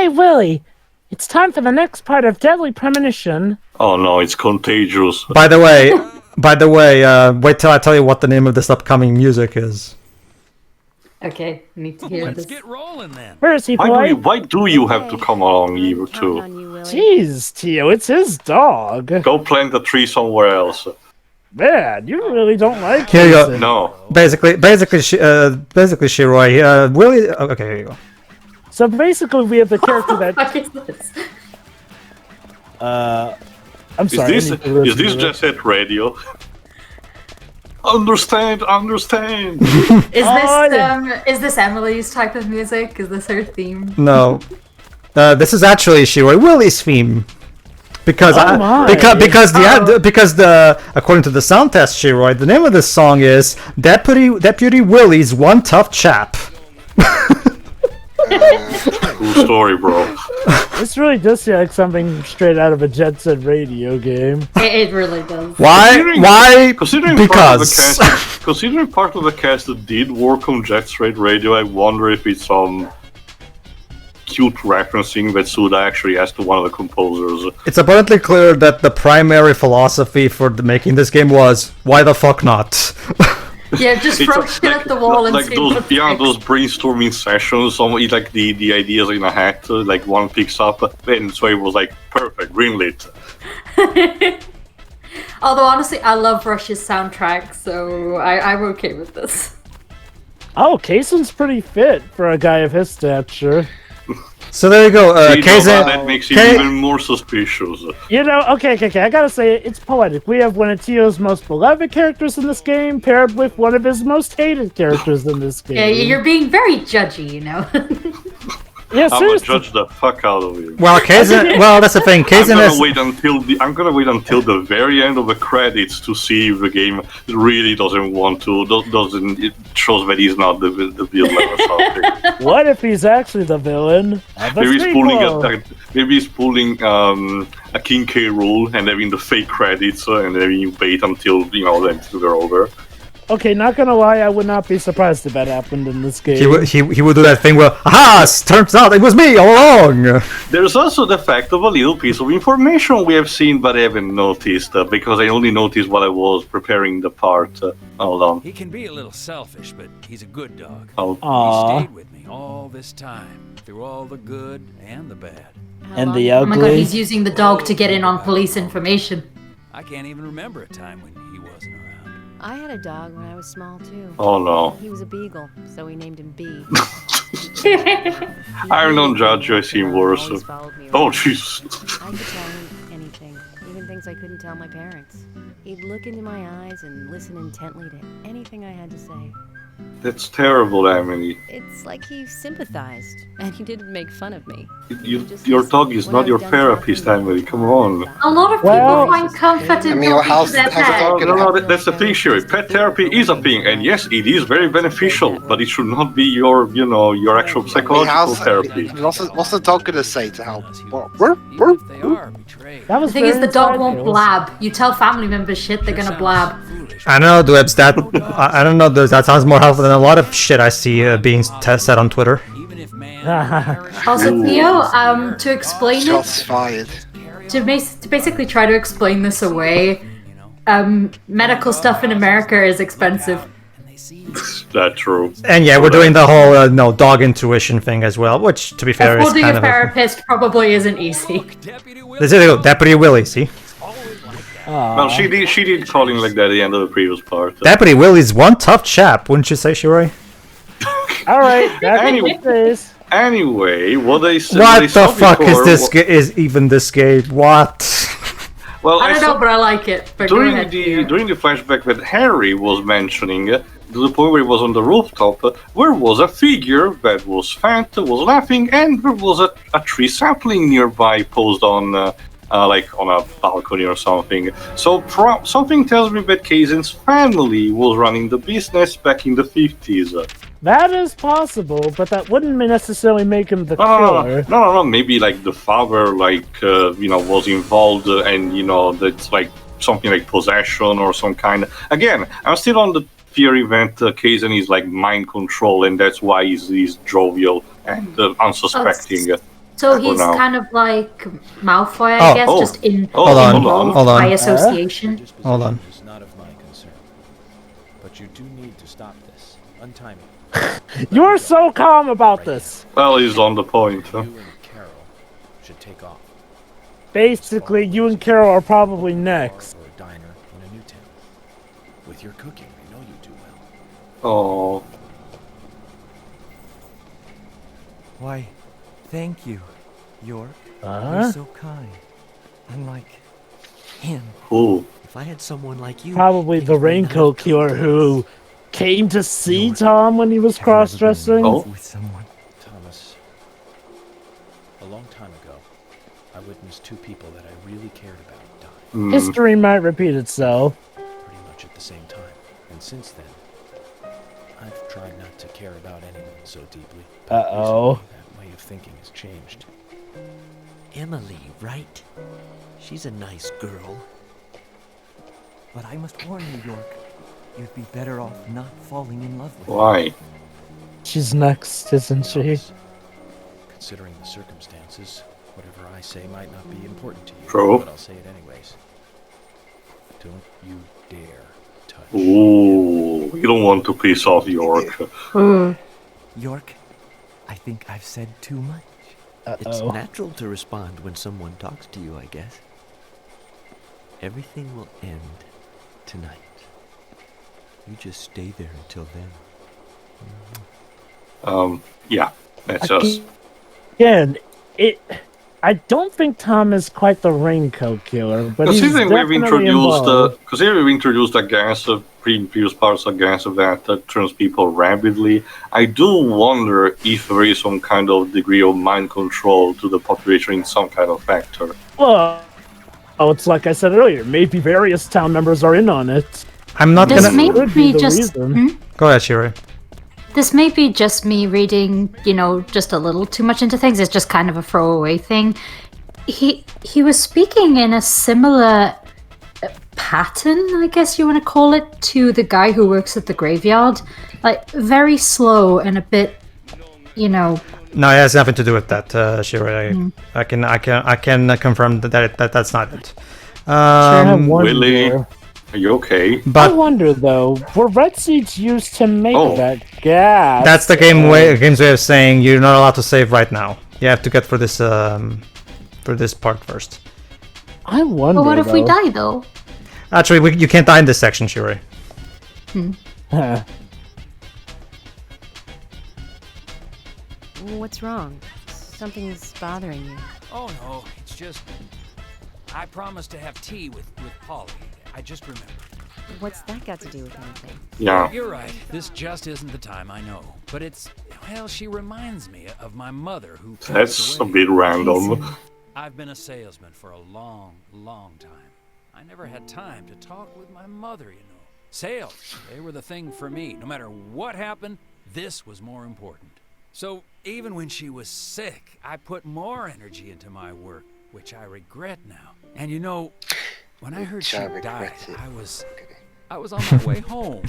Hey, Willie, it's time for the next part of Deadly Premonition. Oh no, it's contagious. By the way, wait till I tell you what the name of this upcoming music is. Okay, need to hear Let's this. get rolling then. Where is he, boy? Why do you have to come along here too? Jeez, Tio, it's his dog. Go plant a tree somewhere else. Man, you really don't like Here you go. Kaysen. No. Basically, Shiroi. Willie. Okay, here you go. So basically, we have the character that. What is this? I'm sorry. Is this just at radio? Understand. Is this Emily's type of music? Is this her theme? No, this is actually Shiroi Willie's theme. Because according to the sound test, Shiroi, the name of this song is Deputy Willie's One Tough Chap. Cool story, bro. This really does sound like something straight out of a Jet Set radio game. It really does. Why? Considering Because considering part of the cast that did work on Jet Set Radio, I wonder if it's cute referencing that Suda actually asked one of the composers. It's abundantly clear that the primary philosophy for making this game was, why the fuck not? Yeah, just throw shit at the wall and see those what sticks. those brainstorming sessions. Like the ideas in a hat, like one picks up, and so it was like perfect, greenlit. Although honestly, I love Rush's soundtrack, so I'm okay with this. Oh, Kaysen's pretty fit for a guy of his stature. So there you go, Kaysen. That makes it even more suspicious. You know, okay, I gotta say, it's poetic. We have one of Tio's most beloved characters in this game paired with one of his most hated characters in this game. Yeah, you're being very judgy, you know. Yeah, I'm gonna judge the fuck out of you. Well, Kaysen. Well, that's the thing. Kaysen I'm gonna wait until the very end of the credits to see if the game really doesn't want to. It shows that he's not the villain or something. What if he's actually the villain? Maybe he's pulling a King K rule and having the fake credits and having you wait until until they're over. Okay, not gonna lie, I would not be surprised if that happened in this game. He would do that thing where, aha! Turns out it was me all along. There's also the fact of a little piece of information we have seen but I haven't noticed because I only noticed while I was preparing the part. Hold on. He can be a little selfish, but he's a good dog. Oh. Aww. He stayed with me all this time, through all the good and the bad. And the Oh my god, ugly. he's using the dog to get in on police information. I can't even remember a time when he wasn't around. I had a dog when I was small too. Oh no. He was a beagle, so we named him B. I don't judge you, I seem worse. Oh Jesus. I could tell him anything, even things I couldn't tell my parents. He'd look into my eyes and listen intently to anything I had to say. That's terrible, Emily. It's like he sympathized, and he didn't make fun of me. Your dog is not your therapist, Emily. Come on. A lot of people find comfort in helping their pet. No, that's the thing, Sherry. Pet therapy is a thing, and yes, it is very beneficial, but it should not be your actual psychological therapy. What's the dog gonna say to help? Even if they are betrayed. That was The thing is, very the dog won't insightful. blab. You tell family members shit, they're gonna blab. I don't know, Dwebs. I don't know. That sounds more helpful than a lot of shit I see being said on Twitter. Even if man Also, Theo, to explain Shots it, fired. to basically try to explain this away, medical stuff in America is expensive. That's true. And yeah, we're doing the whole dog intuition thing as well, which, to be fair, is Affording kind a of therapist probably isn't easy. This is Deputy Willie. See, Well, she did call him like that at the end of the previous part. Deputy Willie's one tough chap, wouldn't you say, Shiroi? Alright, back in the face. Anyway, what they said. What the fuck is this? Is even this game? What? Well, I don't know, but I like it. But go during ahead, Theo. during the flashback that Harry was mentioning, to the point where he was on the rooftop, there was a figure that was fat, was laughing, and there was a tree sapling nearby, posed on like on a balcony or something. So something tells me that Kaysen's family was running the business back in the 50s. That is possible, but that wouldn't necessarily make him the killer. No. Maybe like the father, was involved, and that's like something like possession or some kind. Again, I'm still on the theory that Kaysen is like mind control, and that's why he's jovial and unsuspecting. So he's now. kind of like Malfoy, Oh, I guess, oh, just in oh, Hold on, involved hold on. by association. Hold on. Is not of my concern. But you do need to stop this. Untie me. You're so calm about this. Well, he's on the point. You and Carol should take off. Basically, you and Carol are probably next. Or a diner in a new town. With your cooking, I know you do well. Oh, Why, thank you, York. Huh? You're so kind. Unlike him. cool. If I had someone like you... Probably the things may not raincoat have come killer to who this. came to see York, Tom when he was have you ever been in cross-dressing. love Oh. with someone? Thomas, a long time ago, I witnessed two people that I really cared about die Hmm. History might repeat itself. pretty much at the same time. And since then, I've tried not to care about anyone so deeply. But Uh-oh. recently, that way of thinking has changed. Emily, right? She's a nice girl. But I must warn you, York. You'd be better off not falling in love with her. Why? She's next, isn't she? Thomas, considering the circumstances, whatever I say might not be important to you, True. but I'll say it anyways. Don't you dare touch. Ooh, you don't want to piss off York. York, I think I've said too much. It's Uh-oh. natural to respond when someone talks to you, I guess. Everything will end tonight. You just stay there until then. Yeah, that's just. Again, I don't think Tom is quite the raincoat killer, but he's Considering definitely we've introduced, involved. considering we've introduced a gas of previous parts of gas of that turns people rapidly, I do wonder if there is some kind of degree of mind control to the population in some kind of factor. Well, it's like I said earlier, maybe various town members are in on it. I'm not This gonna. may Could be be the just. reason. Go ahead, Shiri. This may be just me reading, just a little too much into things. It's just kind of a throwaway thing. He was speaking in a similar pattern, I guess you want to call it, to the guy who works at the graveyard. Like, very slow and a bit, No, it has nothing to do with that, Shiri. I can confirm that's not it. I wonder. Willie, are you okay? I But wonder though, were red seeds used to make Oh. that gas? that's the game's way of saying you're not allowed to save right now. You have to get for this part first. I wonder. but what if we though. die, though? Actually, you can't die in this section, Shiri. Huh. What's wrong? Something's bothering you. Oh no, it's just I promised to have tea with Polly. I just remembered. What's that got to do with anything? Yeah. You're right. This just isn't the time, I know. But she reminds me of my mother who passed That's a away. bit random. I've been a salesman for a long, long time. I never had time to talk with my mother, Sales, they were the thing for me. No matter what happened, this was more important. So even when she was sick, I put more energy into my work, which I regret now. And when I heard she I died, regret it. I was on my way home,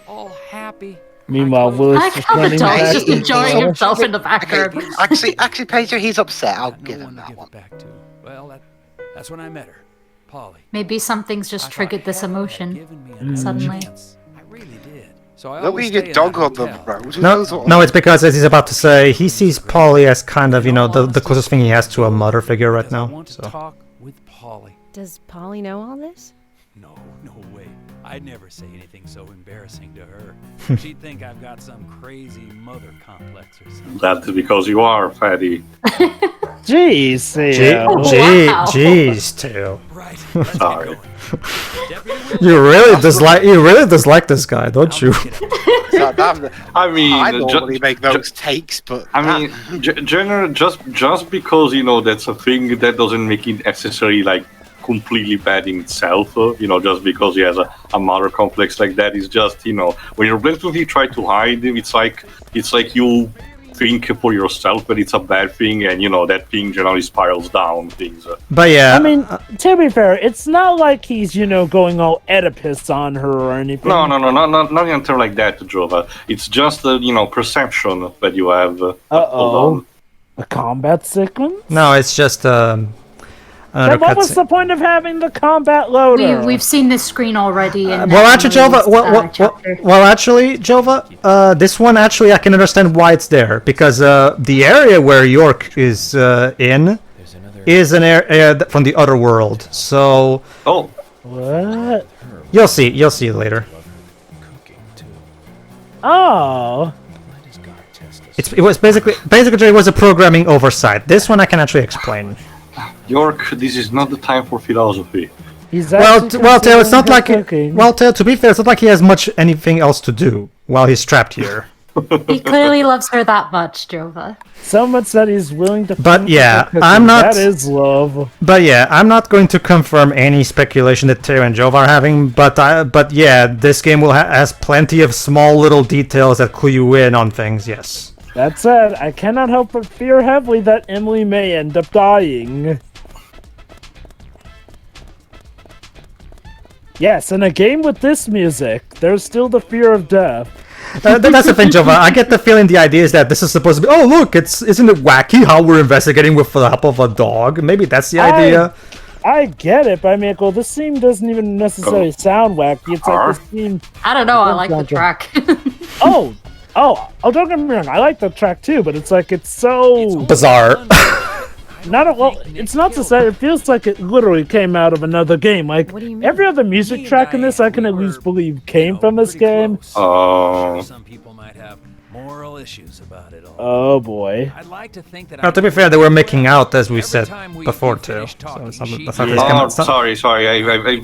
all happy. Meanwhile, I closed- Willis I is like how the running dog's back just to enjoying himself. himself in the background. Okay, actually, Pedro, he's upset. I'll Got give no him one to that give one. it back to. Well, that's when I met her, Polly. Maybe something's I just thought triggered this heaven had emotion. given me another Suddenly. chance. I really did. So I Don't always leave stay your in dog that on the hotel. road. No, it's because as he's about to say, he sees Polly as kind of, the closest thing he has to a mother figure right Because I now. want to So talk with Polly. Does Polly know all this? No way. I'd never say anything so embarrassing to her. She'd think I've got some crazy mother complex or something. That's because you are fatty. Jeez, Theo. Wow. Jeez, too. Right. Let's get Sorry. going. Deputy Willie, You really dislike this guy, don't you? I'll make it happen. I mean, I normally make those takes, but I mean, general just because that's a thing that doesn't make it necessarily like completely bad in itself. Just because he has a mother complex like that is just when you're blatantly try to hide him, it's like you think for yourself that it's a bad thing, and that thing generally spirals down things. But yeah, I mean, to be fair, it's not like he's, going all Oedipus on her or anything. No, not until like that, Jova. It's just perception that you have. Hold Uh-oh. on. A combat sequence? No, it's just another Then what was cutscene. the point of having the combat loader? We've seen this screen already. In Well, actually, Jova. chapter. Well, actually, Jova. This one actually, I can understand why it's there because the area where York is in is an area from the other world. So Oh, What? you'll see it later. Oh. It was basically it was a programming oversight. This one I can actually explain. York, this is not the time for philosophy. He's Well, actually Tail, it's not considering like cooking. well, Tail. To be fair, it's not like he has much anything else to do while he's trapped here. He clearly loves her that much, Jova. So much that he's willing to. But finish yeah, the cooking. I'm not- That is love. But yeah, I'm not going to confirm any speculation that Tail and Jova are having. But yeah, this game has plenty of small little details that clue you in on things. Yes. That said, I cannot help but fear heavily that Emily may end up dying. Yes, in a game with this music, there's still the fear of death. That's the thing, Jova. I get the feeling the idea is that this is supposed to be. Oh, look! Isn't it wacky how we're investigating with the help of a dog? Maybe that's the idea. I get it, but I mean, well, this theme doesn't even necessarily sound wacky. It's like this theme. I don't know. I like the track. Oh, don't get me wrong. I like the track too, but it's like it's so Bizarre. It's not to say it feels like it literally came out of another game. Like What do you mean? every other music track in this, I can at least believe came from this game. Oh. Some people might have moral issues about it all. Oh boy. I'd like to think that. Now, to be fair, they were making out as we Every said time we before too. finished talking, So she'd that's how say, this Oh, came out. sorry.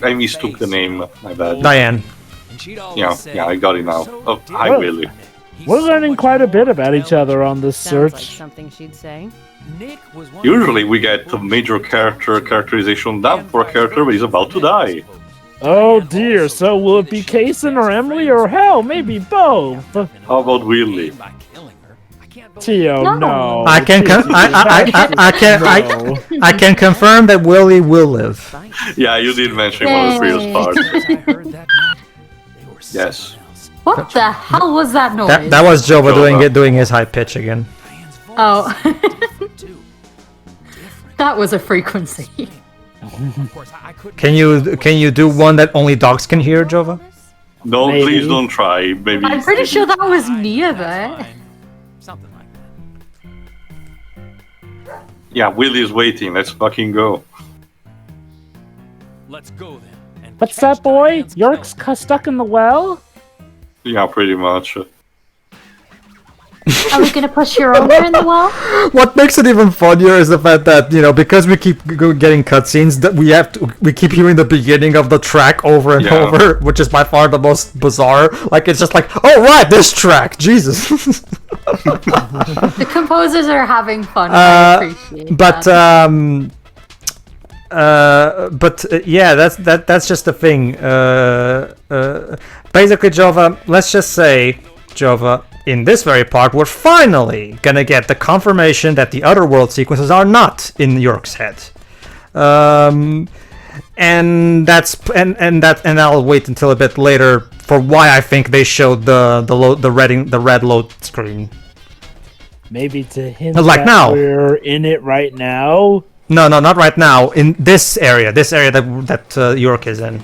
I mistook the name. My bad. Diane. And she'd always Yeah, say, yeah, I got it now. "So Oh, hi, Well, Willie. he's We're so learning much quite a more bit about each other on this Sounds like search. something she'd say. Nick was one Usually of we the get a people major characterization done for a character, but he's about to die. Oh dear, so will it be Kaysen or Emily or hell, maybe both? How about Willie? by killing her. I can't believe Tio, No. no. I can No. I can confirm that Willie will live. Yeah, you did mention one of the previous Yay. parts. I heard that night. They were Yes. something else. What the hell was that noise? That was Jova Jova. doing his high pitch again. Diane's voice Oh. different too. Different. That was a frequency. Of course, I couldn't. Can you do one that only dogs can hear, Jova? No, Maybe. please don't try. Maybe. I'm pretty sure that was near there. Fine. Something like that. Yeah, Willie's waiting. Let's fucking go. Let's go then. And What's catch that, boy? Diane's York's killer. stuck in the well? Yeah, pretty much. Are we gonna push your owner in the wall? What makes it even funnier is the fact that because we keep getting cutscenes, that we keep hearing the beginning of the track over and Yeah. over, which is by far the most bizarre. Like it's just like, oh right, this track, Jesus. The composers are having fun. I appreciate But that. yeah, that's just the thing. Basically, Jova, let's just say, Jova, in this very part, we're finally gonna get the confirmation that the other world sequences are not in York's head. And I'll wait until a bit later for why I think they showed the red load screen. Maybe to hint Like that now. we're in it right now. No, not right now. In this area that York is in.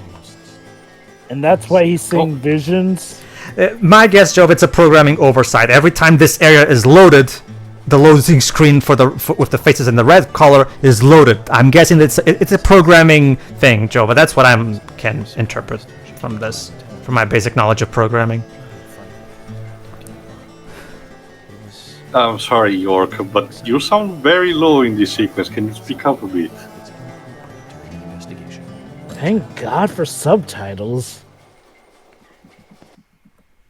And that's why he's seeing visions. My guess, Joe, it's a programming oversight. Every time this area is loaded, the loading screen with the faces in the red color is loaded. I'm guessing it's a programming thing, Joe, but that's what I can interpret from this, from my basic knowledge of programming. I'm sorry, York, but you sound very low in this sequence. Can you speak up a bit? Thank God for subtitles.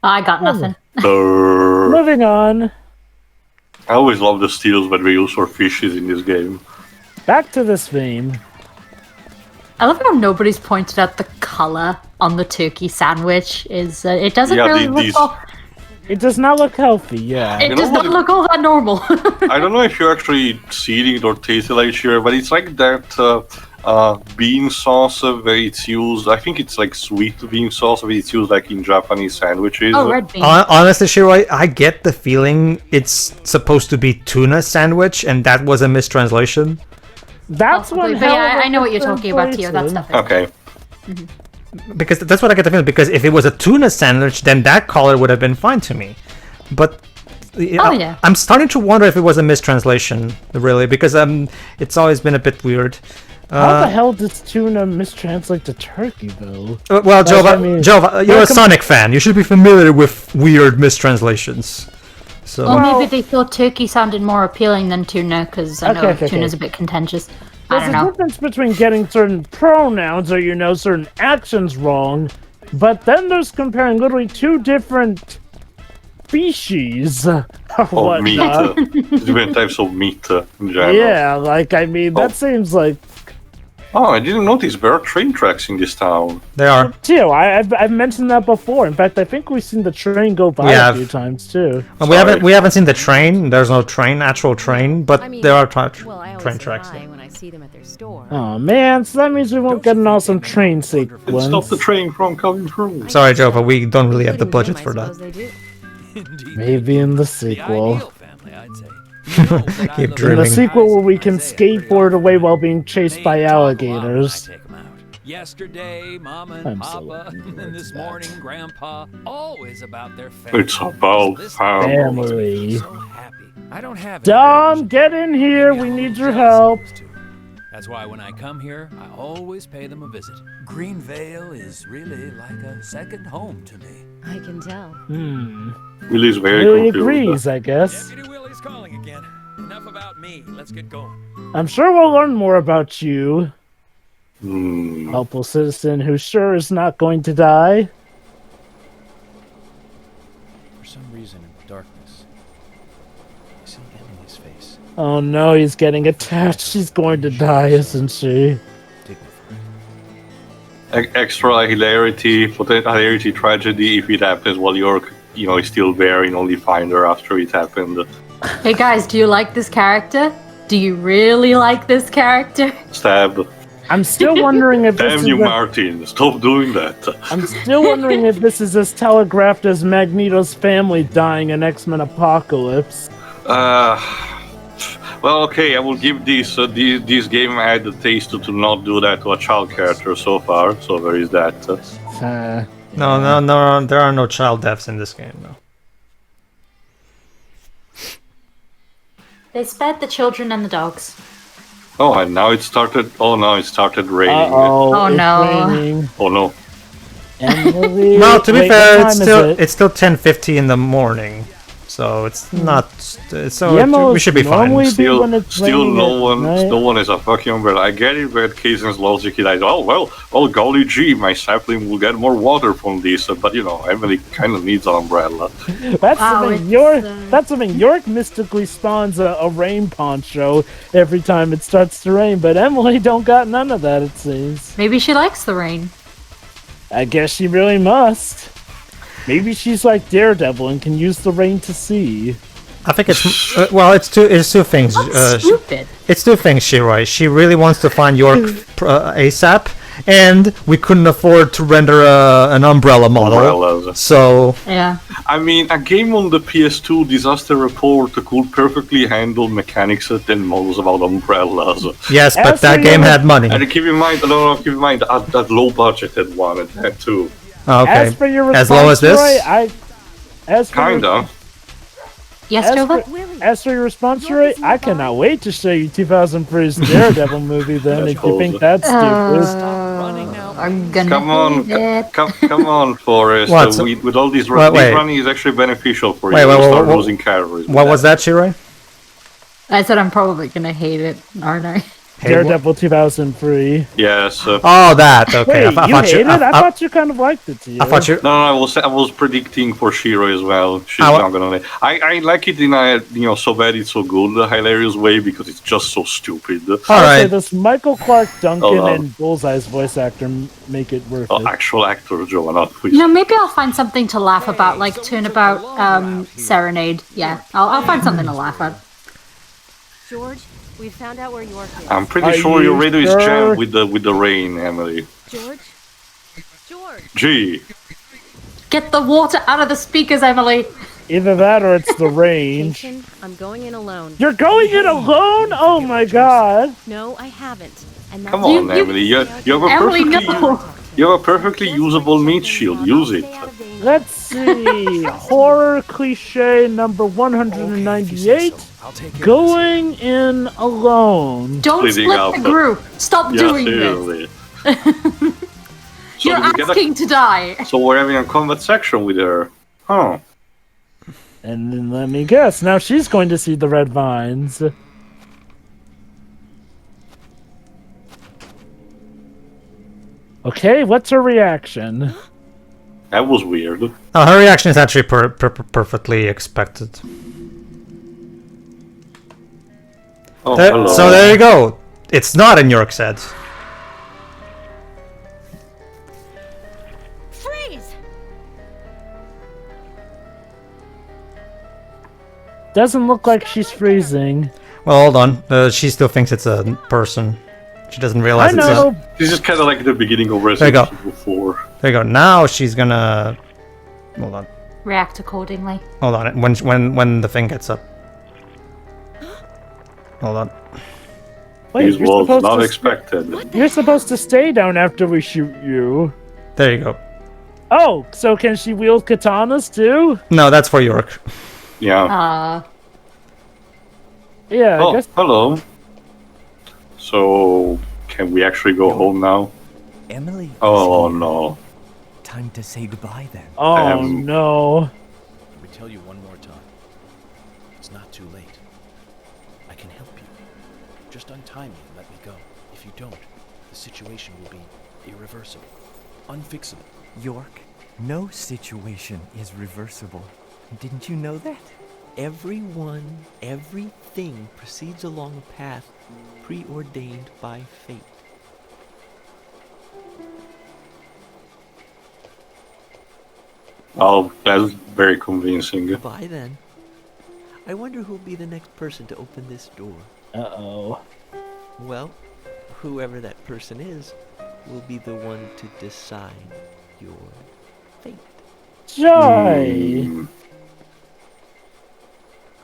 I got nothing. Brr. Moving on. I always love the steals when we use for fishes in this game. Back to this theme. I love how nobody's pointed out the color on the turkey sandwich. It doesn't Yeah, really look these- all, It does not look healthy, yeah. it You does know not what- look all that normal. I don't know if you're actually seeing it or tasting it here, but it's like that bean sauce where it's used. I think it's like sweet bean sauce where it's used like in Japanese sandwiches. Oh, red bean. Honestly, Shiroi, I get the feeling it's supposed to be tuna sandwich, and that was a mistranslation. That's one. But yeah, I know what you're talking about, Tio. That stuff is Okay. Because that's what I get the feeling. Because if it was a tuna sandwich, then that color would have been fine to me. But yeah. I'm starting to wonder if it was a mistranslation, really, because it's always been a bit weird. How the hell does tuna mistranslate to turkey, though? Well, Jova, I mean, you're a Sonic fan. You should be familiar with weird mistranslations. So Well, maybe they thought turkey sounded more appealing than tuna, because I know tuna's a bit contentious. I There's don't a know. difference between getting certain pronouns or, certain actions wrong, but then there's comparing literally two different species or Of meat. whatnot. Different types of meat in general. Yeah, that seems like... Oh, I didn't notice there are train tracks in this town. they are. Too, I've mentioned that before. In fact, I think we've seen the train go by Yeah, a few times, too. Well, we haven't seen the train. There's no actual train, but I mean, there are well, I always train say tracks. hi when I see them at their store. Oh, man, so that means we won't get an awesome train And sequence. stop the train from coming through. Sorry, Jova, we don't really have the Including budget them, for I that. suppose they do. Indeed. Maybe in the The sequel. ideal family, I'd say. You know that I Keep look dreaming. In the in sequel eyes where we and can I say it pretty skateboard often. away while being chased They by talk a lot when I alligators. take 'em out. Yesterday, Mama and I'm so Papa, looking and forward this to that. morning, Grandpa, always about their family. It's about This family. makes me Family. so happy. I don't have any Dom, brothers. get in here. Maybe We I'm a need little your jealous of help. those two. That's why when I come here, I always pay them a visit. Greenvale is really like a second home to me. I can tell. Willie's very Really confused. agrees, I guess. Deputy Willie's calling again. Enough about me. Let's get going. I'm sure we'll learn more about you, Hmm. helpful citizen who sure is not going to die. For some reason in the darkness, I see Emily's face. Oh no, he's getting attached. She's going to die, isn't she? Dignified. Extra hilarity, hilarity tragedy if it happens while York, is still there and only find her after it happened. Hey guys, do you like this character? Do you really like this character? Stab. I'm still wondering if this Damn is you, a- Martin. Stop doing that. I'm still wondering if this is as telegraphed as Magneto's family dying in X-Men Apocalypse. Well, okay, I will give this game had the taste to not do that to a child character so far, so there is that. No, there are no child deaths in this game, no. They spared the children and the dogs. Oh, and now it started. Oh no, it started raining. Uh-oh, Oh, it's no. raining. Oh no. Emily, No, to be wait, fair, what time is it? it's still 10:50 in the morning, so it's not. So Yemos we should be fine. normally- Still, when it's still raining no at one, night. no one is a fucking umbrella. I get it, but Kaysen's logic is like, well, golly gee, my sapling will get more water from this, but Emily kind of needs an umbrella. That's Wow, something it's, That's something York mystically spawns a rain poncho every time it starts to rain, but Emily don't got none of that, it seems. Maybe she likes the rain. I guess she really must. Maybe she's like Daredevil and can use the rain to see. I think it's it's two things. That's stupid. It's two things, Shiroi. She really wants to find York ASAP, and we couldn't afford to render an umbrella model. Umbrellas. So Yeah. I mean, a game on the PS2 Disaster Report could perfectly handle mechanics that models about umbrellas. yes, but As that for game your- had money. And keep in mind, that low budgeted one and that too. Okay, As for your response, as low as this. Roy, Kinda. Yes, As Jova? for, as for your response, Roy, I cannot wait to show you 2003's Daredevil movie. Then, if you think that's stupid. Running now. I'm gonna Come on, hate it. come on, Forrest. What, so- With all these Wait, wait. running is actually beneficial for Wait, you. wait, You wait, start what- losing calories. with What was that, Shiroi? I said I'm probably gonna hate it, aren't I? Daredevil 2003. Yes. Oh, that. Okay, Wait, I you thought hated it? I I thought you kind of liked it, too. I thought you. No, I was predicting for Shiro as well. She's I wa- not gonna. I like it in a so bad it's so good, a hilarious way because it's just so stupid. All I'll say right. this Michael Clark Duncan Hold on. and Bullseye's voice actor make it worth it. Actual actor, Joe, not please. You know, maybe I'll find something to laugh about, like Turnabout Serenade. Yeah, I'll find something to laugh at. George, We found out where York is. I'm pretty Are sure your you radio is sure? jammed with the rain, Emily. George? George! Gee. Get the water out of the speakers, Emily. Either that or it's the range. Kaysen, I'm going in alone. You're going in alone? Oh my god. No, I haven't. And that's Come on, Emily. You have a Emily, perfectly no. you have a perfectly usable meat shield. Use it. Let's see. Horror cliche number Okay, if you say 198. so. I'll take care of this. Going in alone. Don't Splitting split up. the group. Stop Yeah, doing this. seriously. So You're did we get a- asking to die. So we're having a combat section with her. Huh. And then let me guess. Now she's going to see the red vines. Okay, what's her reaction? That was weird. Oh, her reaction is actually perfectly expected. Oh, There- hello. so there you go. It's not in York's head. Freeze! Doesn't look like she's freezing. Well, hold on. She still thinks it's a person. She doesn't I realize it's a... know. This is kind of like the beginning of There you Resident go. Evil 4. There you go. Now she's gonna... Hold on. React accordingly. Hold on. When the thing gets up. Hold on. Wait, This you're was supposed not to expected. You're supposed to stay down after we shoot you. There you go. Oh, so can she wield katanas too? No, that's for York. Yeah. Yeah, I Oh, guess. hello. So, can we actually go home now? Emily. is Oh here. no. Time to say goodbye then. Oh no. Let me tell you one more time. It's not too late. I can help you. Just untie me and let me go. If you don't, the situation will be irreversible, unfixable. York, no situation is reversible. Didn't you know that? Everyone, everything proceeds along a path preordained by fate. Oh, that's very convincing. Goodbye then. I wonder who'll be the next person to open this door. Uh-oh. Well, whoever that person is will be the one to decide your fate. Joy. Hmm.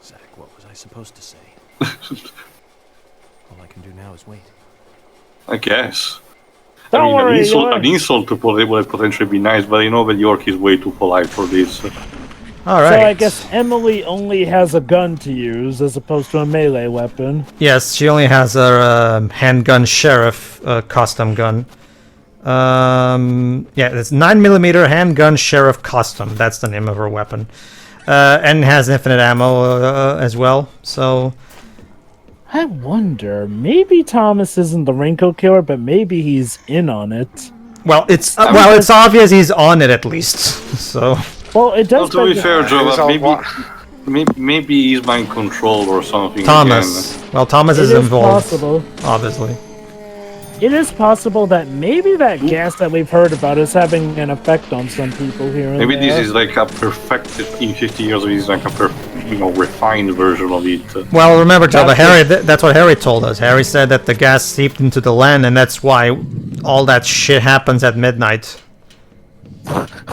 Zach, what was I supposed to say? All I can do now is wait. I guess. Don't worry, an insult to Polly would potentially be nice, but I know that York is way too polite for this. All right. So I guess Emily only has a gun to use as opposed to a melee weapon. Yes, she only has a handgun sheriff custom gun. Yeah, it's 9mm handgun sheriff custom. That's the name of her weapon, and has infinite ammo as well. So I wonder, maybe Thomas isn't the Rinko killer, but maybe he's in on it. well, it's obvious he's on it at least. So Well, it Well, does. to be beg- fair, Joe, Who's on what? maybe he's mind controlled or something. Thomas. Again. Well, Thomas It is is involved, possible. obviously. It is possible that maybe that gas that we've heard about is having an effect on some people here and Maybe there. this is like a perfected in 50 years. This is like a refined version of it. Well, remember, Java, That's Harry. That's what Harry told us. Harry said that the gas seeped into the land, and that's why all that shit happens at midnight.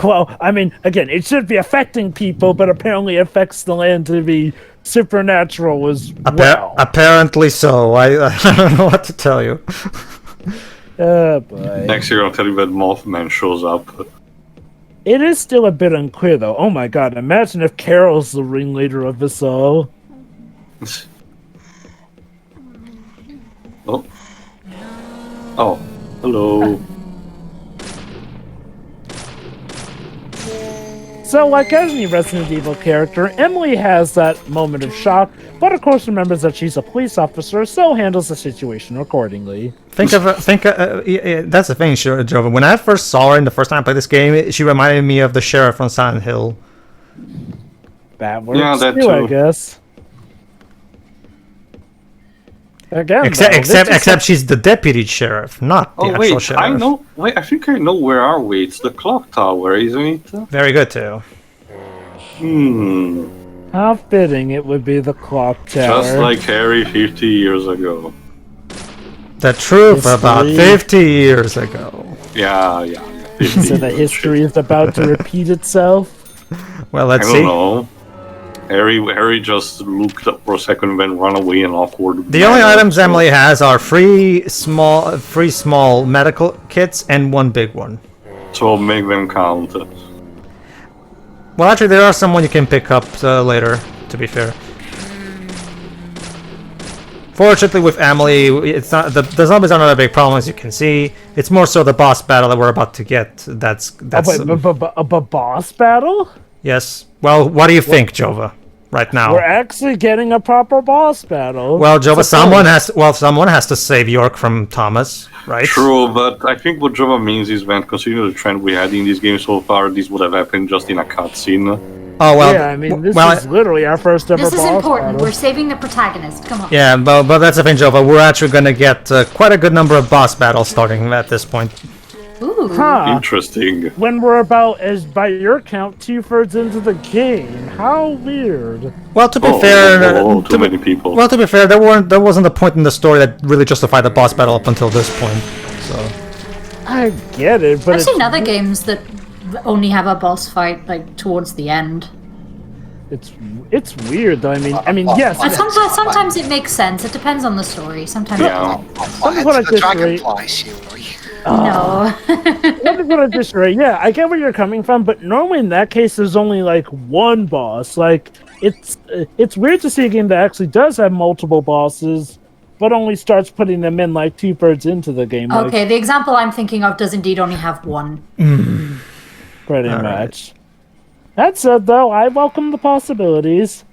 Well, I mean, again, it should be affecting people, but apparently it affects the land to be supernatural as well. Apparently so. I don't know what to tell you. Oh boy. Next year, I'll tell you that Mothman shows up. It is still a bit unclear, though. Oh my god, imagine if Carol's the ringleader of this all. Oh. Oh. Hello. So, like any Resident Evil character, Emily has that moment of shock, but of course remembers that she's a police officer, so handles the situation accordingly. That's the thing, Jova. When I first saw her in the first time I played this game, she reminded me of the sheriff from Silent Hill. That works Yeah, that too, I too. guess. Again, Except she's the deputy sheriff, not the Oh actual wait, sheriff. I know. Wait, I think I know where are we? It's the clock tower, isn't it? Very good too. Hmm. How fitting it would be the clock tower. Just like Harry 50 years ago. The truth about History. 50 years ago. Yeah. 50 So the years. history is about to repeat itself. Well, I let's don't see. know. Harry just looked up for a second and then ran away in awkward. The only manner, items so- Emily has are three small medical kits and one big one. So make them count. Well, actually, there are some you can pick up later, to be fair. Fortunately, with Emily, it's not the zombies are not a big problem, as you can see. It's more so the boss battle that we're about to get. That's A boss battle? yes. Well, what do you think, Jova? Right now. We're actually getting a proper boss battle. Well, Jova, Suppose. someone has to save York from Thomas, right? True, but I think what Java means is when considering the trend we had in this game so far, this would have happened just in a cutscene. Oh well. Yeah, I mean, this well, is literally our first ever This is boss important. battle. We're saving the protagonist. Come on. yeah, but that's the thing, Jova. We're actually gonna get quite a good number of boss battles starting at this point. Ooh. Huh. Interesting. When we're about, as by your count, 2/3 into the game. How weird. Well, to be fair, too many people. well, to be fair, there wasn't a point in the story that really justified the boss battle up until this point. So I get it, but I've it's, seen other games that only have a boss fight like towards the end. it's weird though. I mean, yes. And sometimes it makes sense. It depends on the story. Sometimes Yeah. Something what I It's a disagree. dragonfly shield. no. That's what I disagree. Yeah, I get where you're coming from, but normally in that case, there's only like one boss. Like it's weird to see a game that actually does have multiple bosses, but only starts putting them in like 2/3 into the game. Like, Okay, the example I'm thinking of does indeed only have one. pretty All right. much. That said, though, I welcome the possibilities,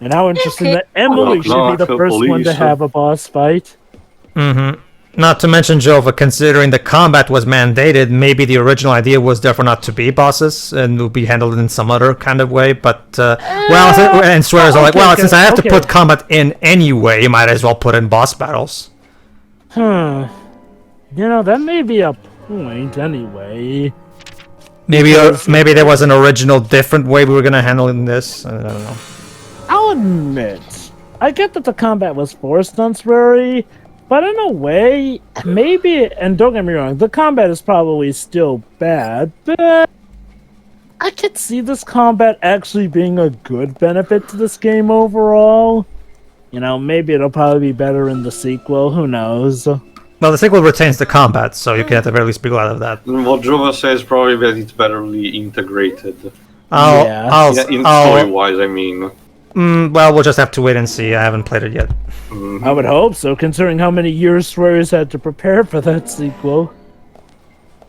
and how interesting Okay. that Emily should be the Knock, first one to police. have a boss fight. not to mention, Jova, considering the combat was mandated, maybe the original idea was therefore not to be bosses and will be handled in some other kind of way. But and swears are like, okay, well, okay, since I have to okay. put combat in anyway, you might as well put in boss battles. You know, that may be a point anyway. Maybe there was an original different way we were gonna handle this. I don't know. I'll admit, I get that the combat was forced on Swery, but in a way, maybe, and don't get me wrong, the combat is probably still bad, but I could see this combat actually being a good benefit to this game overall. You know, maybe it'll probably be better in the sequel, who knows? Well, the sequel retains the combat, so you can at the very least be glad of that. What Java says probably that it's betterly integrated. Yeah. In story-wise, I mean. Well, we'll just have to wait and see. I haven't played it yet. I would hope so, considering how many years Swery's had to prepare for that sequel.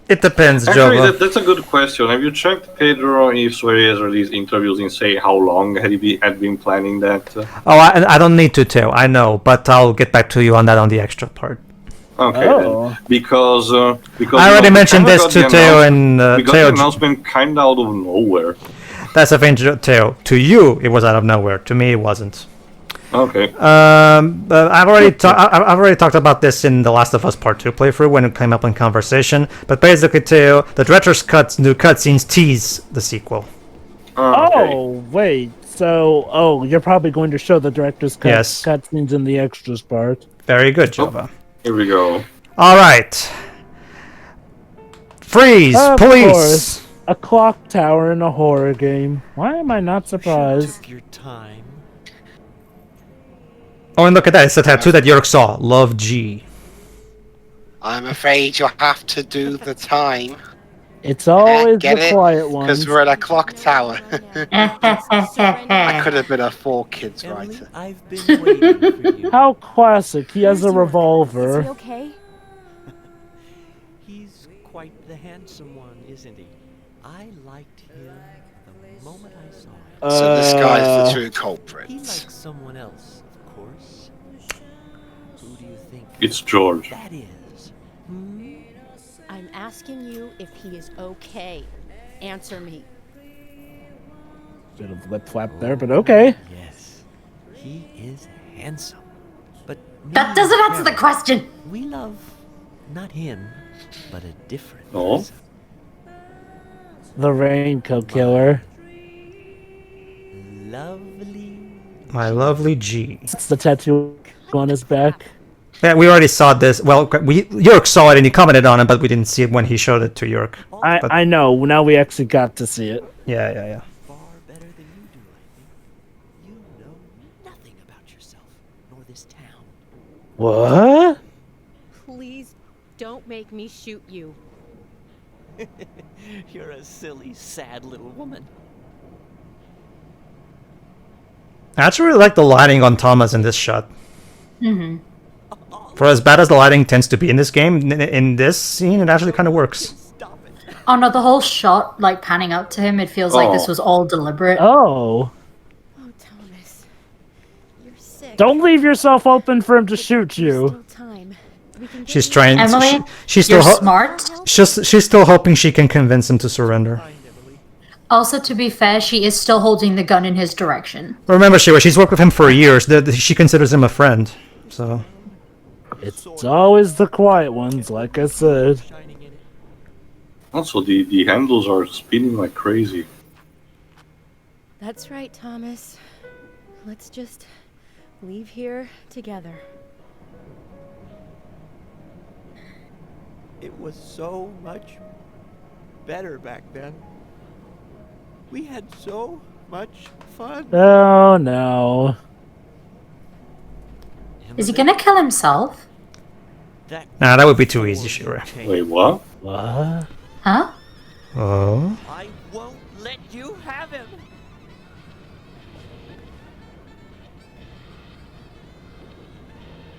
It depends, Actually, Jova. that's a good question. Have you checked, Pedro, if Swery has released interviews and say how long had been planning that? Oh, I don't need to tell. I know, but I'll get back to you on that on the extra part. Okay, Oh. then. Because I already mentioned we this got to the Teo announcement- and we got Teo. the announcement kind of out of nowhere. That's the thing, Teo. To you, it was out of nowhere. To me, it wasn't. Okay. But I've already talked about this in the Last of Us Part 2 playthrough when it came up in conversation. But basically, Teo, the director's new cutscenes tease the sequel. Okay. Oh, wait. So, you're probably going to show the director's Yes. cutscenes in the extras part. Very good, Jova. Here we go. All right. Freeze, Of police. course. A clock tower in a horror game. Why am I not Sure surprised? took your time. Oh, and look at that. It's a tattoo that York saw. Love G. I'm afraid you'll have to do the time. It's always Get the it? quiet ones. Because we're at a clock tower. I could have been a 4 Kids Emily, writer. I've been waiting for you. How classic. He has a Is revolver. he okay? He's quite the handsome one, isn't he? I liked him the moment I saw him. So this guy's the true culprit. He likes someone else, of course. Who do you think It's George. that is? I'm asking you if he is okay. Answer me. Bit of lip flap there, but okay. Yes, he is handsome. But That me doesn't and answer the Karen, question. We love not him, but a different Oh. person. The Raincoat Killer. lovely. My lovely G. It's the tattoo on his back. Yeah, we already saw this. Well, York saw it and he commented on it, but we didn't see it when he showed it to York. But- I know. Now we actually got to see it. Yeah. Far better than you do, I think. You know nothing about yourself, nor this town. What? Please don't make me shoot you. You're a silly, sad little woman. I actually really like the lighting on Thomas in this shot. Mm-hmm. For as bad as the lighting tends to be in this game, in this scene, it actually kind of works. Stop it. Oh no, the whole shot, like panning up to him, it feels like this was all deliberate. Oh. Oh, Thomas. You're sick. Don't leave yourself open for him to shoot There's you. still time. We can get She's you- trying. Emily, She's still. you're smart. She's still hoping she can convince him to surrender. Also, to be fair, she is still holding the gun in his direction. Remember, she's worked with him for years. She considers him a friend. So. It's always the quiet ones, like I said. Shining in it. Also, the handles are spinning like crazy. That's right, Thomas. Let's just leave here together. It was so much better back then. We had so much fun. Oh no. Is he gonna kill himself? Nah, that would be too easy, Shira. Wait, what? What? Huh? Oh. I won't let you have him.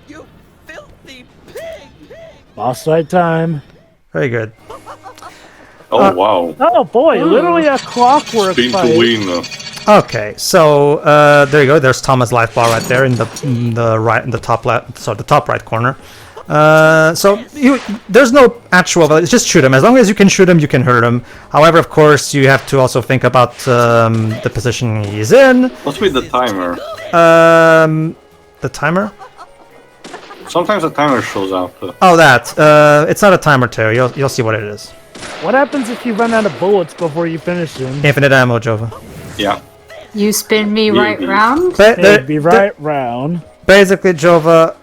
You filthy pig! Boss fight time. Very good. Oh, wow. Oh boy, literally a clockwork Spin to fight. win. Okay, so there you go. There's Thomas' life bar right there in the right, in the top left, so the top right corner. So there's no actual. It's just shoot him. As long as you can shoot him, you can hurt him. However, of course, you have to also think about the position he's in. What's with the timer? The timer. Sometimes the timer shows up. Oh, that. It's not a timer, Terry. You'll see what it is. What happens if you run out of bullets before you finish him? Infinite ammo, Jova. Yeah. You spin me right Maybe. round? It'd be right round. Basically, Jova.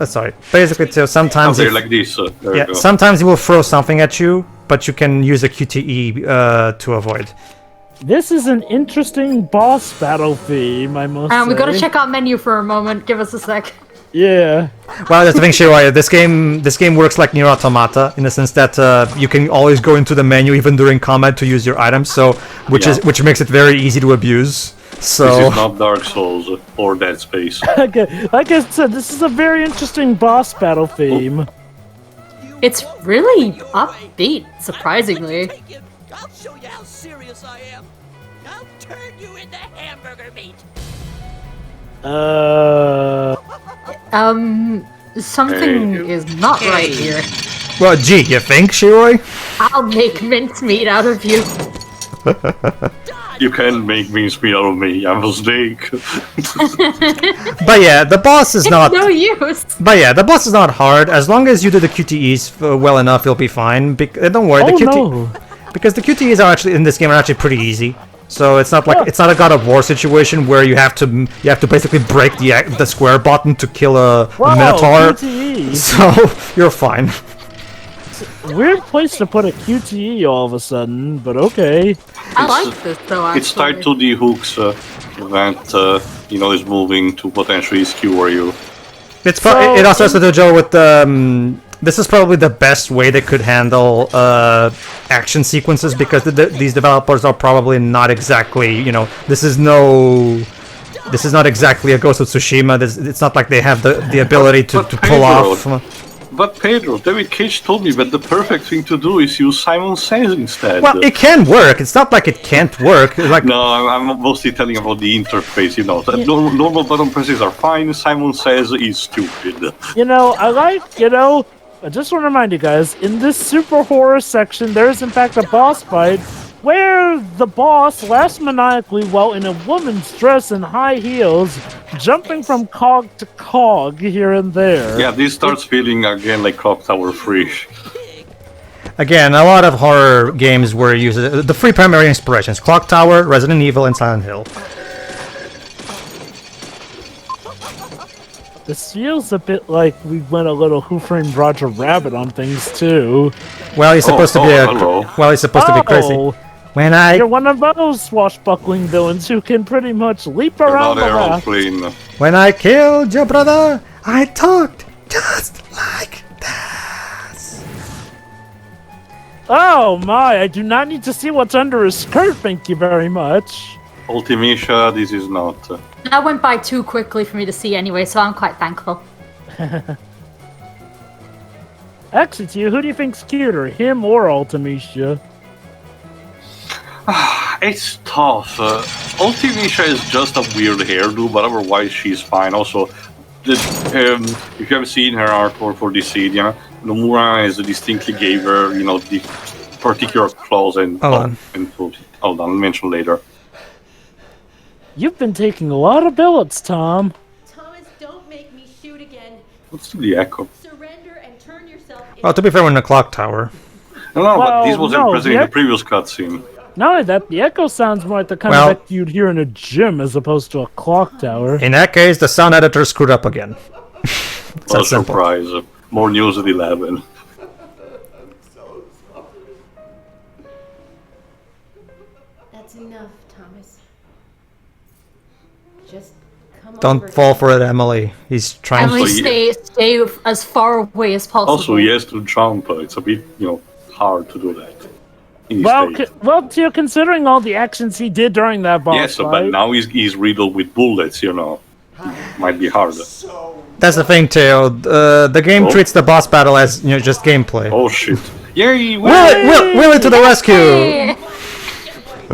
Basically, too. Sometimes. Okay, like this. There Yeah. you go. Sometimes he will throw something at you, but you can use a QTE to avoid. This is an interesting boss battle theme, I must say. We gotta check out menu for a moment. Give us a sec. Yeah. Well, that's the thing, Shiraya. This game works like Nier Automata in the sense that you can always go into the menu even during combat to use your items. So, which makes it very easy to abuse. So. This is not Dark Souls or Dead Space. Okay, like I said, this is a very interesting boss battle theme. It's really upbeat, surprisingly. I'll show you how serious I am. I'll turn you into hamburger meat. Something Hey. is not right here. Well, gee, you think, Shiroi? I'll make mincemeat out of you. You can make mincemeat out of me. I'm a snake. But yeah, the boss is not. No use. But yeah, the boss is not hard. As long as you do the QTEs well enough, you'll be fine. Don't worry, because the QTEs are actually in this game are actually pretty easy. So it's not like it's not a God of War situation where you have to basically break the square button to kill a Minotaur. QTE. So you're fine. Weird place to put a QTE all of a sudden, but okay. I like this though, actually. It's tied to the hooks that is moving to potentially skewer you. It also has to do with this is probably the best way they could handle action sequences because these developers are probably not exactly, this is not exactly a Ghost of Tsushima. It's not like they have the ability to pull off. But Pedro, David Cage told me that the perfect thing to do is use Simon Says instead. Well, it can work. It's not like it can't work. No, I'm mostly telling about the interface. Normal button presses are fine. Simon Says is stupid. I just want to remind you guys, in this super horror section, there is in fact a boss fight where the boss laughs maniacally while in a woman's dress and high heels, jumping from cog to cog here and there. Yeah, this starts feeling again like Clock Tower 3. Again, a lot of horror games were used the three primary inspirations: Clock Tower, Resident Evil, and Silent Hill. This feels a bit like we went a little Who Framed Roger Rabbit on things too. Well, he's supposed to be hello. well, he's supposed to be crazy. When You're one of those swashbuckling villains who can pretty much leap You're around not the raft. aeroplane. when I killed your brother, I talked just like this. Oh my, I do not need to see what's under his skirt, thank you very much. Ultimisha, this is not. That went by too quickly for me to see anyway, so I'm quite thankful. Actually, to you, who do you think's cuter, him or Ultimisha? It's tough. Ultimisha is just a weird hairdo, but otherwise she's fine. Also, if you have seen her artwork for this scene, Nomura is distinctly gave her, the particular claws and foot. Hold on, I'll mention later. You've been taking a lot of billets, Tom. Thomas, don't make me shoot again. What's the echo? Surrender and turn yourself Well, to be fair, we're in the clock tower. No, but this Well, was no, present in the the previous cutscene. Not only that, the echo sounds more like the kind Well- of echo you'd hear in a gym as opposed to a clock tower. In that case, the sound editor screwed up again. It's Well, that simple. surprise. More news at 11. That's enough, Thomas. Just come over. Don't fall for it, Emily. He's trying Emily, yeah. stay as far away as possible. Also, he has to jump. It's a bit, hard to do that. In his Well, state. Tio, considering all the actions he did during that boss Yes, but fight, now he's riddled with bullets, Might be harder. That's the thing, Teo. The game Oh. treats the boss battle as just gameplay. Oh shit. Yay! Willie to the rescue! Hey!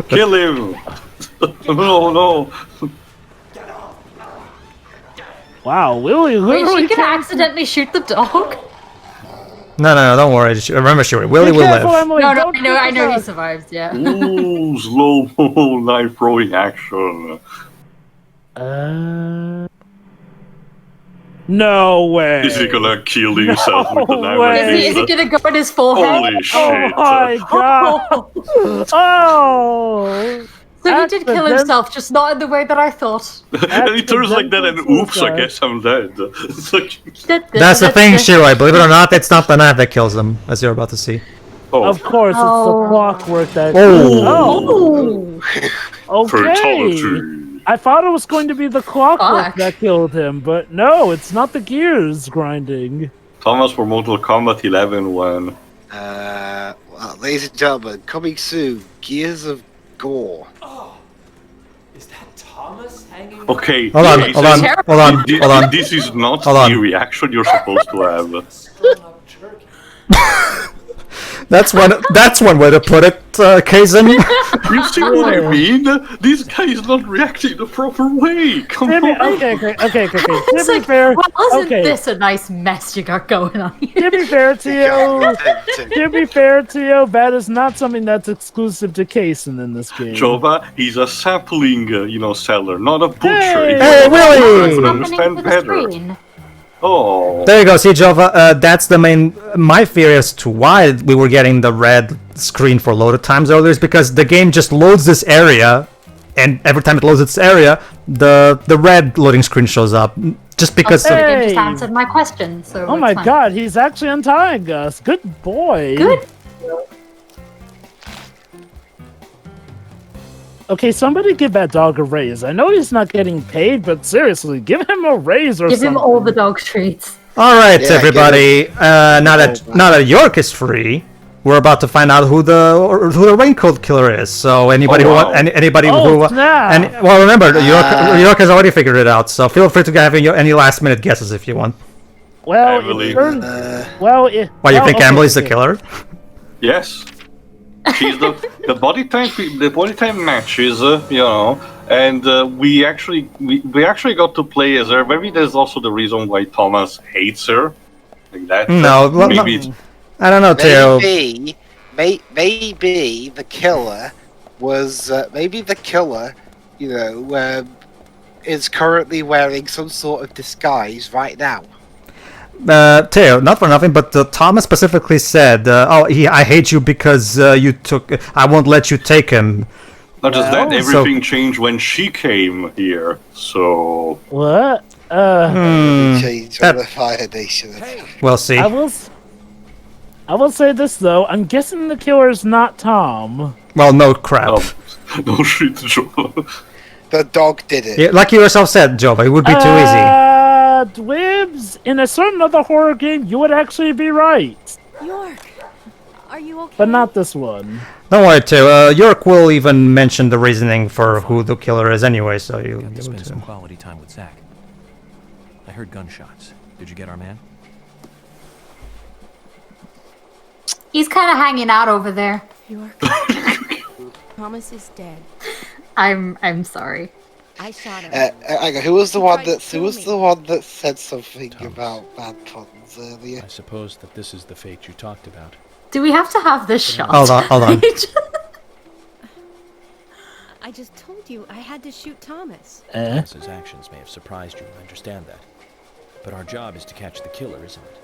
Kill him! No. wow, Willie Wait, literally she could can't- accidentally shoot the dog? No, don't worry. Remember, Willie Be will careful, live. Emily, No, don't I know he shoot survived, yeah. Ooh, slow-mo knife throwing action. the dog. No way. Is he gonna kill himself with the knife? way. Is he gonna go in his forehead? Holy shit. Oh my god! Oh! So he did kill Accident- himself, just not in the way that I thought. And he turns like that and oops, I Suicide. guess I'm dead. It's like, That's the thing, Shiroi. Believe it or not, it's not the knife that kills him, as you're about to see. oh, Of course, it's the Oh. clockwork that. Oh. Oh, okay. fatality. I thought it was going to be the clockwork Fuck. that killed him, but no, it's not the gears grinding. Thomas for Mortal Kombat 11 when... Well, ladies and gentlemen, coming soon, Gears of Gore. Is that Thomas hanging? Okay, Hold on, this hold on, is- hold on, thi- hold on. This is not Hold on. the reaction you're supposed to have. Strung up turkey. That's one way to put it, Kaysen. You see what I mean? This guy is not reacting the proper way. Come To be, on. okay. To It's be like, fair, wasn't okay. this a nice mess you got going on here? To be fair to you, that is not something that's exclusive to Kaysen in this game. Jova, he's a sapling, seller, not a butcher. Hey! Hey, Willie! I could Happening understand to the better. screen. Oh. There you go. See, Jova. That's the main. My theory as to why we were getting the red screen for loaded times earlier is because the game just loads this area, and every time it loads its area, the red loading screen shows up. Just because. Also, Of, the game just Hey! answered my question, so Oh it's my fine. god, he's actually untying us. Good boy. Good. Okay, somebody give that dog a raise. I know he's not getting paid, but seriously, give him a raise or Give something. him all the dog treats. all right, Yeah, everybody. Now that York is free, we're about to find out who the raincoat killer is. So anybody Oh, who wow. want, anybody Oh, who snap. well, remember York has already figured it out. So feel free to have any last minute guesses if you want. Well, Emily. it turns, Uh, well, Why you think okay, Emily's the okay. killer? Yes. She's the body type matches, and we actually got to play as her. Maybe there's also the reason why Thomas hates her, like that. No, well, maybe no. I don't know, Theo. maybe the killer was is currently wearing some sort of disguise right now. Theo, not for nothing, but Thomas specifically said, I hate you because I won't let you take him. not just that. Well, Everything changed when she came here. So What? Change on the Fire Nation. We'll see. I will say this though. I'm guessing the killer is not Tom. Well, no crap. No shit, Joe. The dog did it. Yeah, like you yourself said, Jova, it would be too easy. Dwibs, in a certain other horror game, you would actually be right, York, are you okay? but not this one. Don't worry, too. York will even mention the reasoning for who the killer is anyway, so you'll Got be to able spend to. some quality time with Zach. I heard gunshots. Did you get our man? He's kind of hanging out over there. York. Thomas is dead. I'm sorry. I shot him. Hang on, who was the one tried to that kill me. said something Thomas. about bad puns earlier? I suppose that this is the fate you talked about. Do we have to have this shot? Hold on. I just told you I had to shoot Thomas. Thomas's actions may have surprised you, I understand that. But our job is to catch the killer, isn't it?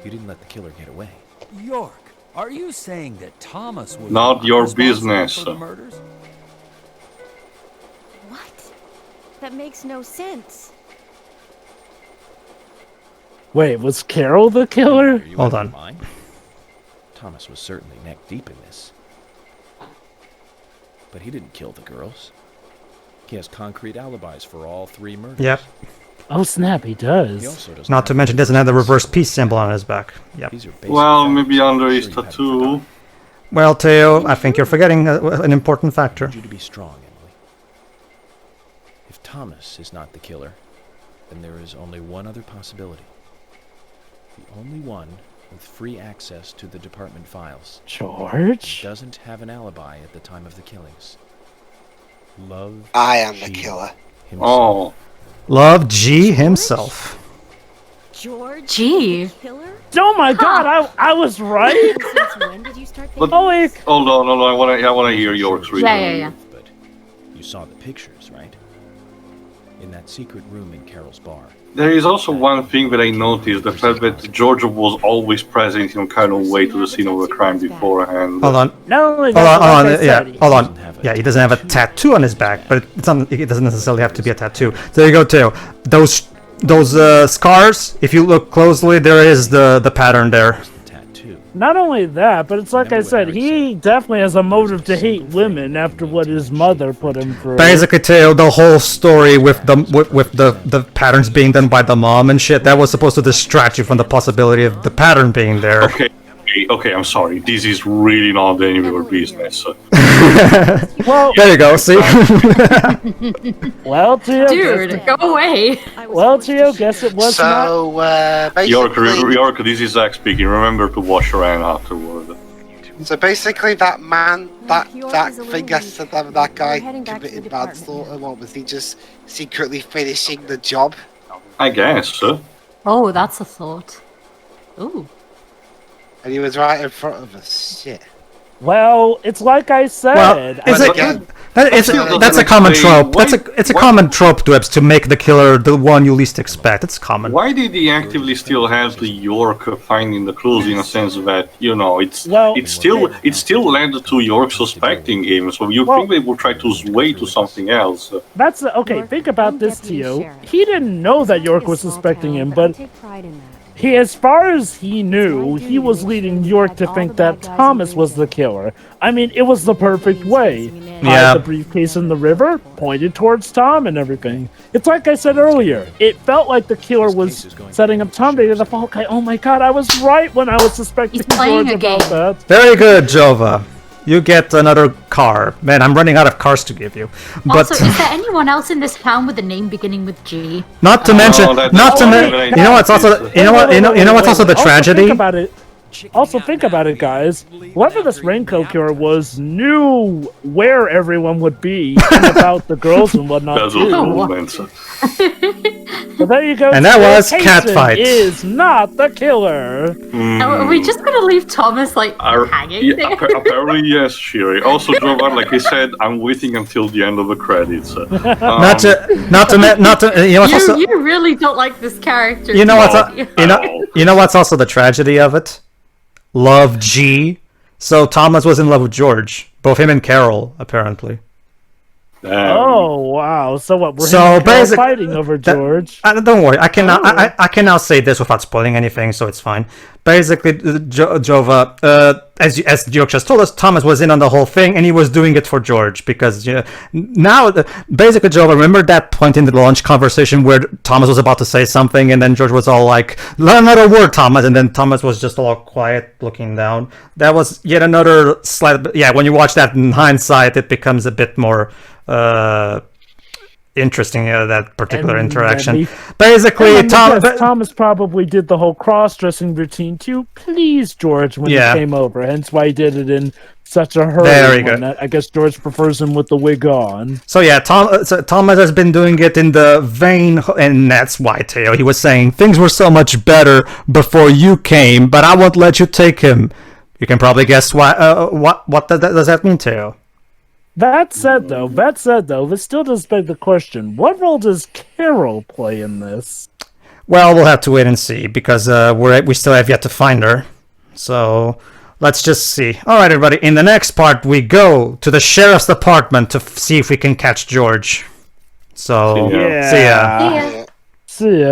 You didn't let the killer get away. York, are you saying that Thomas was Not your responsible business. for the murders? What? That makes no sense. Wait, was Carol the killer? Are you Hold out of on. your mind? Thomas was certainly neck deep in this. But he didn't kill the girls. He has concrete alibis for all 3 murders. Yep. Oh snap, he He does. also doesn't Not to have mention, doesn't have the reverse peace symbol on his back. Yep. These are basic Well, facts. maybe under I'm his sure you haven't tattoo. forgotten. Well, Theo, I think you're forgetting an important factor. I need you to be strong, Emily. If Thomas is not the killer, then there is only one other possibility. The only one with free access to the department files. He George? doesn't have an alibi at the time of the killings. Love I am the G killer. himself. Oh, Love G himself. George? Gee. The killer? Oh my god, I was right? Since when did you start But- thinking Oh wait. hold on. I wanna hear York's reason. Yeah. But you saw the pictures, right? In that secret room in Carol's bar. There is also one thing that I noticed: the fact that Georgia was always present in kind of way to the scene of the crime beforehand. Hold on. Not only Hold that, on, but hold like I on, yeah, said, hold on. Yeah, he doesn't have a tattoo on his back, but it's not, it doesn't necessarily have to be a tattoo. There you go, too. Those scars, if you look closely, there is the pattern there. Tattoo. not only that, but it's like I Remember what said, Harry he definitely has a motive to hate women after what his mother put him through. Basically, too, the whole story with the patterns being done by the mom and shit, that was supposed to distract you from the possibility of the pattern being there. Okay, I'm sorry. This is really not any of your business. Well, There you go, see? well, Tio, Dude, go away. I was well, forced to Tio, shoot guess him. it was not. So, basically... York, this is Zach speaking. Remember to wash your hands afterward. So basically, that man, that York that is a thing little yesterday, weak. that guy We're heading back to the committed department manslaughter. What was he just secretly finishing the job? I guess. Oh, that's a thought. Ooh. And he was right in front of us. Shit. Well, it's like I said. Well, But it's again, that's a common trope. It's a common trope, Dwebs, to make the killer the one you least expect. It's common. Why did he actively still have the York finding the clues in a sense that it still led to York suspecting him? So you think they would try to sway to something else? That's okay. York, Think about I'm this, deputy Tio. sheriff. He didn't know that It's York like a was small suspecting town, him, but I but take pride in that. he, as far as he knew, It's my he duty was to make leading sure York we to have think all the that bad guys Thomas in was the Greenvale. killer. I mean, it was the perfect way. Yeah. The briefcase in the river pointed towards Tom and everything. It's like I said earlier. It felt like the killer was setting up Tom to get the fall guy. Oh my god, I was right when I was suspecting He's playing George a about game. that. Very good, Jova. You get another car. Man, I'm running out of cars to give you. But Also, is there anyone else in this town with a name beginning with G? not to mention, you know what's also, you know what's also the Also, tragedy? Think about it. Also, think about it, guys. Whoever this raincoat killer was knew where everyone would be and about the girls and whatnot. That's Too. what movements. So there you go. And that Tio. was Kaysen Catfight. Is not the killer. Are we just gonna leave Thomas hanging there? Apparently, yes, Shiri. Also, Jovan, like I said, I'm waiting until the end of the credits. Not to, you know what's also, You really don't like this character. you know what's, do you? you know what's also the tragedy of it? Love G. So Thomas was in love with George. Both him and Carol, apparently. Oh wow! So what? We're So basically, fighting over George. Don't worry, I can now say this without spoiling anything, so it's fine. Basically, Jova, as George just told us, Thomas was in on the whole thing, and he was doing it for George because now, basically, Jova, remember that point in the launch conversation where Thomas was about to say something, and then George was all like, "Not a word, Thomas," and then Thomas was just all quiet, looking down. That was yet another slight. Yeah, when you watch that in hindsight, it becomes a bit more interesting, that particular interaction. Basically, Thomas probably did the whole cross-dressing routine to please George when he came over. Hence why he did it in such a hurry. Very good. I guess George prefers him with the wig on. So yeah, Thomas has been doing it in the vein, and that's why, Teo, he was saying things were so much better before you came, but I won't let you take him. You can probably guess why. What does that mean, Teo? That said, though, this still does beg the question: what role does Carol play in this? Well, we'll have to wait and see because we still have yet to find her. So let's just see. All right, everybody. In the next part, we go to the sheriff's department to see if we can catch George. So See ya. See ya. Yeah. See ya.